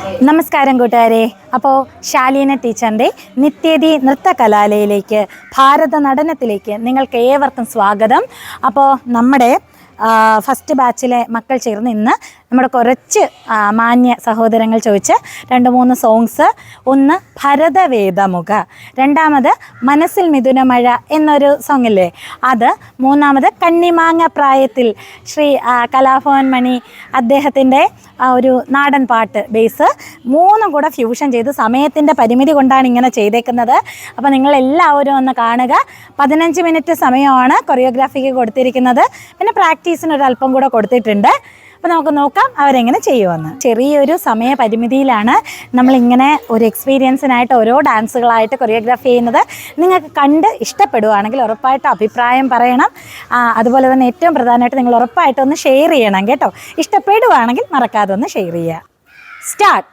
നമസ്കാരം കൂട്ടുകാരെ. അപ്പോൾ ശാലീന ടീച്ചറിൻ്റെ നിത്യതി നൃത്ത കലാലയയിലേക്ക്, ഭാരത നടനത്തിലേക്ക് നിങ്ങൾക്ക് ഏവർക്കും സ്വാഗതം. അപ്പോൾ നമ്മുടെ ഫസ്റ്റ് ബാച്ചിലെ മക്കൾ ചേർന്ന് ഇന്ന് നമ്മുടെ കുറച്ച് മാന്യ സഹോദരങ്ങൾ ചോദിച്ച് 2-3 സോങ്സ്, ഒന്ന് ഭരതവേദമുഖ, രണ്ടാമത് മനസ്സിൽ മിഥുനമഴ എന്നൊരു സോങ്ങില്ലേ അത്, മൂന്നാമത് കണ്ണിമാങ്ങ പ്രായത്തിൽ ശ്രീ കലാഭവൻ മണി അദ്ദേഹത്തിൻ്റെ ഒരു നാടൻ പാട്ട് ബേസ്, 3 കൂടെ ഫ്യൂഷൻ ചെയ്ത് സമയത്തിൻ്റെ പരിമിതി കൊണ്ടാണ് ഇങ്ങനെ ചെയ്തേക്കുന്നത്. അപ്പോൾ നിങ്ങളെല്ലാവരും ഒന്ന് കാണുക. 15 മിനിറ്റ് സമയമാണ് കൊറിയോഗ്രാഫിക്ക് കൊടുത്തിരിക്കുന്നത്. പിന്നെ പ്രാക്ടീസിനൊരല്പം കൂടെ കൊടുത്തിട്ടുണ്ട്. അപ്പോൾ നമുക്ക് നോക്കാം അവരെങ്ങനെ ചെയ്യുമെന്ന്. ചെറിയൊരു സമയ പരിമിതിയിലാണ് നമ്മളിങ്ങനെ ഒരു എക്സ്പീരിയൻസിനായിട്ട് ഓരോ ഡാൻസുകളായിട്ട് കൊറിയോഗ്രാഫി ചെയ്യുന്നത്. നിങ്ങൾക്ക് കണ്ട് ഇഷ്ടപ്പെടുകയാണെങ്കിൽ ഉറപ്പായിട്ടും അഭിപ്രായം പറയണം. അതുപോലെ തന്നെ ഏറ്റവും പ്രധാനമായിട്ട് നിങ്ങൾ ഉറപ്പായിട്ടും ഒന്ന് ഷെയർ ചെയ്യണം കേട്ടോ. ഇഷ്ടപ്പെടുകയാണെങ്കിൽ മറക്കാതെ ഒന്ന് ഷെയർ ചെയ്യുക. സ്റ്റാർട്ട്.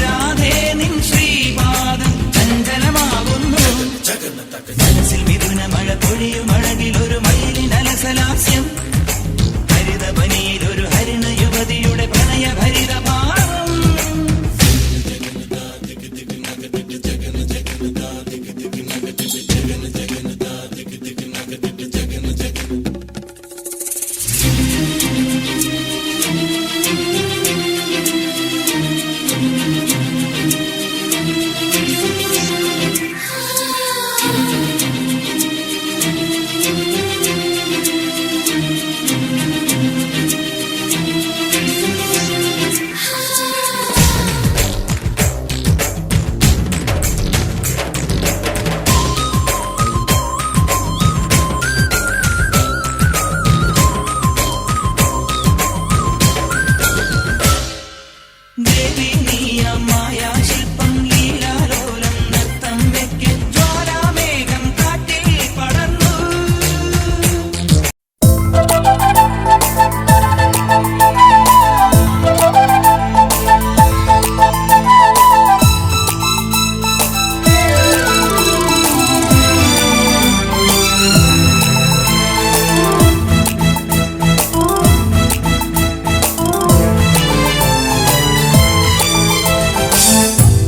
രാധേ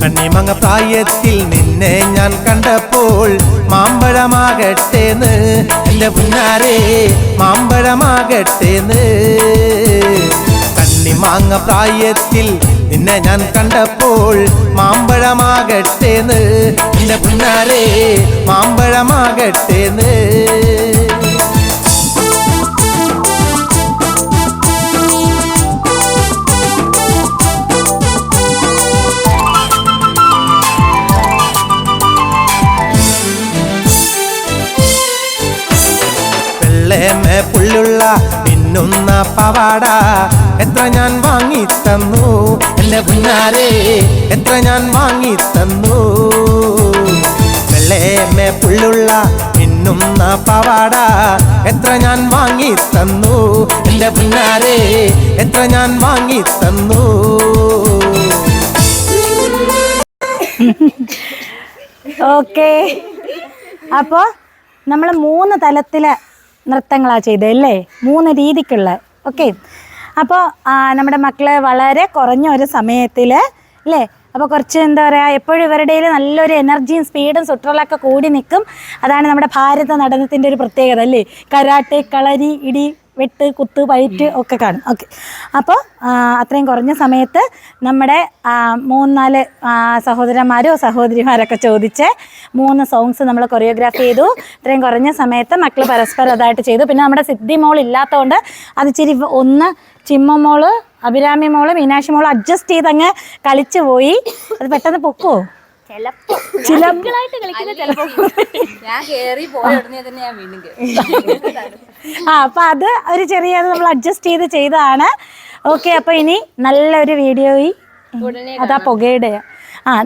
കണ്ണിമങ്ങ പ്രായത്തിൽ നിന്നെ ഞാൻ കണ്ടപ്പോൾ മാമ്പഴമാകട്ടേന്ന് എൻ്റെ പുന്നാരേ മാമ്പഴമാകട്ടേന്ന് കണ്ണിമാങ്ങ പ്രായത്തിൽ നിന്നെ ഞാൻ കണ്ടപ്പോൾ മാമ്പഴമാകട്ടേന്ന് എൻ്റെ പുന്നാരേ മാമ്പഴമാകട്ടേന്ന് വെള്ളേമേ പുള്ളുള്ള മിന്നുന്ന പവാട എത്ര ഞാൻ വാങ്ങി തന്നു എൻ്റെ പുന്നാരേ എത്ര ഞാൻ വാങ്ങി തന്നു വെള്ളേമേ പുള്ളുള്ള മിന്നുന്ന പവാട എത്ര ഞാൻ വാങ്ങി തന്നു എൻ്റെ പുന്നാരേ എത്ര ഞാൻ വാങ്ങി തന്നു ഓക്കെ അപ്പോൾ നമ്മൾ 3 തലത്തിലെ നൃത്തങ്ങളാണ് ചെയ്തല്ലേ 3 രീതിക്കുള്ള ഓക്കെ അപ്പോൾ നമ്മുടെ മക്കൾ വളരെ കുറഞ്ഞ ഒരു സമയത്തിൽ അല്ലേ അപ്പോൾ കുറച്ച് എന്താ പറയുക എപ്പോഴും ഇവരുടെ നല്ലൊരു എനർജിയും സ്പീഡും സുട്രലൊക്കെ കൂടി നിൽക്കും അതാണ് നമ്മുടെ ഭാരത നടനത്തിൻ്റെ ഒരു പ്രത്യേകത അല്ലേ കരാട്ടെ കളരി ഇടി വെട്ട് കുത്ത് പയറ്റ് ഒക്കെ കാണും ഓക്കെ അപ്പോൾ അത്രയും കുറഞ്ഞ സമയത്ത് നമ്മുടെ 3-4 സഹോദരന്മാരോ സഹോദരിമാരൊക്കെ ചോദിച്ച് 3 സോങ്സ് നമ്മൾ കൊറിയോഗ്രാഫി ചെയ്തു ഇത്രയും കുറഞ്ഞ സമയത്ത് മക്കൾ പരസ്പരം അതായിട്ട് ചെയ്തു പിന്നെ നമ്മുടെ സിദ്ധി മോൾ ഇല്ലാത്തതുകൊണ്ട് അത് ഇച്ചിരി ഒന്ന് ചിമ്മ മോള് അഭിരാമി മോള് മീനാക്ഷി മോള് അഡ്ജസ്റ്റ് ചെയ്തങ്ങ് കളിച്ചു പോയി അത് പെട്ടെന്ന് പൊക്കുവോ അപ്പൊ അത് ഒരു ചെറിയ നമ്മൾ അഡ്ജസ്റ്റ് ചെയ്തതാണ് ഓക്കെ അപ്പൊ ഇനി നല്ലൊരു വീഡിയോയിൽ അതാ പുകയുടെ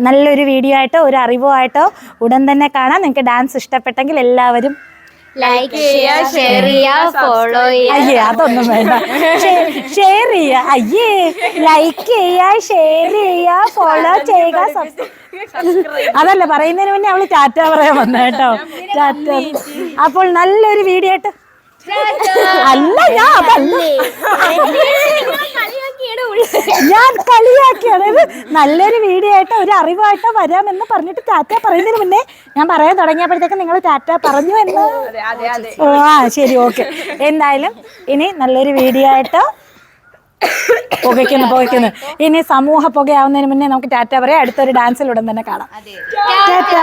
നല്ലൊരു വീഡിയോ ആയിട്ടോ ഒരു അറിവോ ആയിട്ടോ ഉടൻ തന്നെ കാണാം നിങ്ങൾക്ക് ഡാൻസ് ഇഷ്ടപ്പെട്ടെങ്കിൽ എല്ലാവരും ലൈക്ക് ചെയ്യുക ഷെയർ ചെയ്യുക ഫോളോ ചെയ്യുക അയ്യേ അതൊന്നും വേണ്ട ഷെയർ ചെയ്യുക അയ്യേ ലൈക്ക് ചെയ്യുക ഷെയർ ചെയ്യുക ഫോളോ ചെയ്യുക അതല്ല പറയുന്നതിന് മുന്നേ അവള് ടാറ്റ പറയാൻ വന്ന കേട്ടോ ടാറ്റ അപ്പോൾ നല്ലൊരു വീഡിയോ ആയിട്ട് അല്ല ഞാൻ കളിയാക്കിയാണ് നല്ലൊരു വീഡിയോ ആയിട്ടോ ഒരു അറിവായിട്ടോ വരാമെന്ന് പറഞ്ഞിട്ട് ടാറ്റ പറയുന്നതിന് മുന്നേ ഞാൻ പറയാൻ തുടങ്ങിയപ്പോഴത്തേക്ക് നിങ്ങൾ ടാറ്റ പറഞ്ഞു എന്ന് ശരി ഓക്കെ എന്തായാലും ഇനി നല്ലൊരു വീഡിയോ ആയിട്ടോ പുകയ്ക്കുന്നു ഇനി സമൂഹ പുകയാവുന്നതിന് മുന്നേ നമുക്ക് ടാറ്റ പറയാം അടുത്തൊരു ഡാൻസിൽ ഉടൻ തന്നെ കാണാം ടാറ്റ